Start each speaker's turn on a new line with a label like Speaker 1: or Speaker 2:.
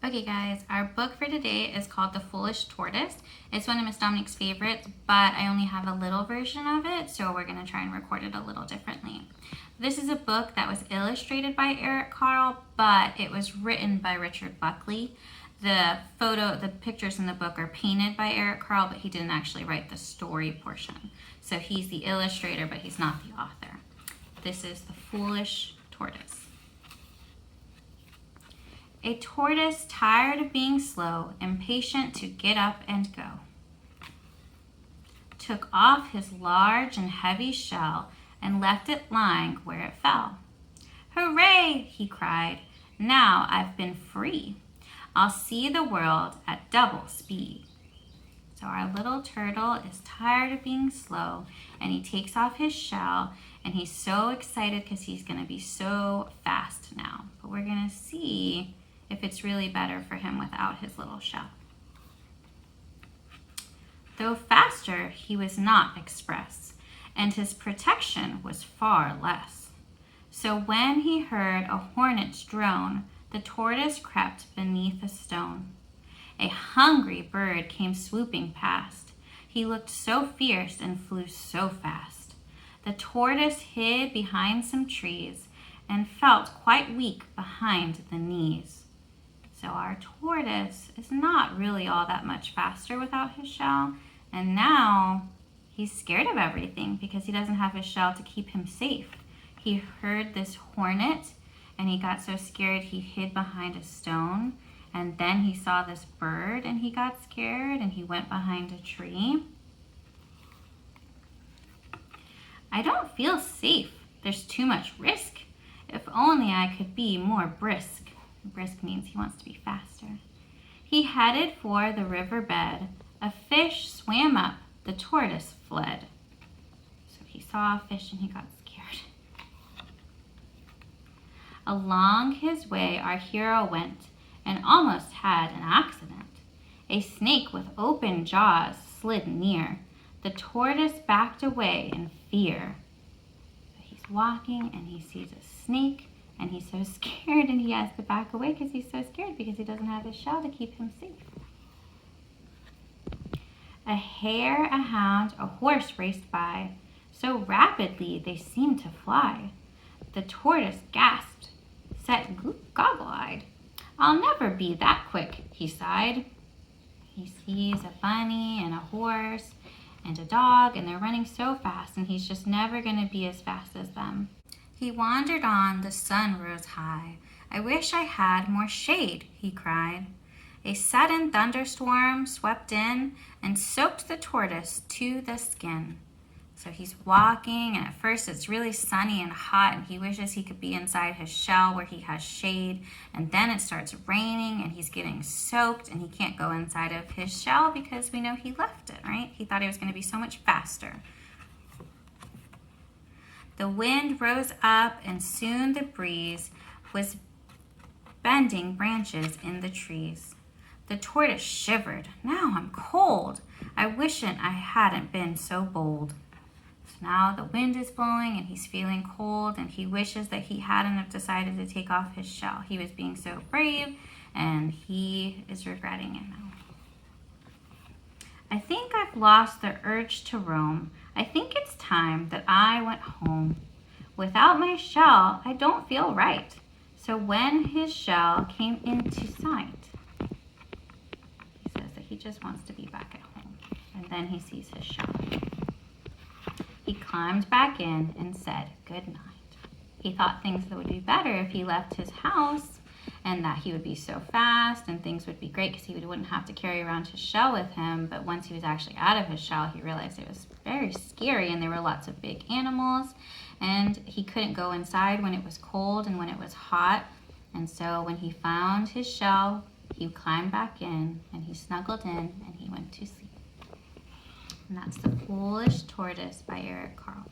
Speaker 1: Okay guys, our book for today is called The Foolish Tortoise. It's one of Miss Dominique's favorites, but I only have a little version of it, so we're going to try and record it a little differently. This is a book that was illustrated by Eric Carle, but it was written by Richard Buckley. The pictures in the book are painted by Eric Carle, but he didn't actually write the story portion. So he's the illustrator, but he's not the author. This is The Foolish Tortoise. A tortoise, tired of being slow, impatient to get up and go, took off his large and heavy shell and left it lying where it fell. "Hooray!" he cried. "Now I've been free. I'll see the world at double speed." So our little turtle is tired of being slow, and he takes off his shell, and he's so excited because he's going to be so fast now. But we're going to see if it's really better for him without his little shell. Though faster, he was not express, and his protection was far less. So when he heard a hornet's drone, the tortoise crept beneath a stone. A hungry bird came swooping past. He looked so fierce and flew so fast. The tortoise hid behind some trees and felt quite weak behind the knees. So our tortoise is not really all that much faster without his shell, and now he's scared of everything because he doesn't have his shell to keep him safe. He heard this hornet and he got so scared he hid behind a stone, and then he saw this bird and he got scared and he went behind a tree. I don't feel safe. There's too much risk. If only I could be more brisk. Brisk means he wants to be faster. He headed for the river bed. A fish swam up. The tortoise fled. So he saw a fish and he got scared. Along his way our hero went and almost had an accident. A snake with open jaws slid near. The tortoise backed away in fear. So he's walking and he sees a snake, and he's so scared and he has to back away because he's so scared because he doesn't have his shell to keep him safe. A hare, a hound, a horse raced by. So rapidly they seemed to fly. The tortoise gasped, set goggle-eyed. "I'll never be that quick," he sighed. He sees a bunny and a horse and a dog, and they're running so fast, and he's just never going to be as fast as them. He wandered on, the sun rose high. "I wish I had more shade," he cried. A sudden thunderstorm swept in and soaked the tortoise to the skin. So he's walking, and at first it's really sunny and hot, and he wishes he could be inside his shell where he has shade. And then it starts raining, and he's getting soaked, and he can't go inside of his shell because we know he left it, right? He thought he was going to be so much faster. The wind rose up, and soon the breeze was bending branches in the trees. The tortoise shivered. "Now I'm cold. I wish I hadn't been so bold." So now the wind is blowing, and he's feeling cold, and he wishes that he hadn't have decided to take off his shell. He was being so brave, and he is regretting it now. "I think I've lost the urge to roam. I think it's time that I went home. Without my shell, I don't feel right." So when his shell came into sight, he says that he just wants to be back at home. And then he sees his shell. He climbed back in and said good night. He thought things would be better if he left his house, and that he would be so fast and things would be great because he wouldn't have to carry around his shell with him. But once he was actually out of his shell, he realized it was very scary, and there were lots of big animals, and he couldn't go inside when it was cold and when it was hot. And so when he found his shell, he climbed back in, and he snuggled in, and he went to sleep. And that's The Foolish Tortoise by Eric Carle.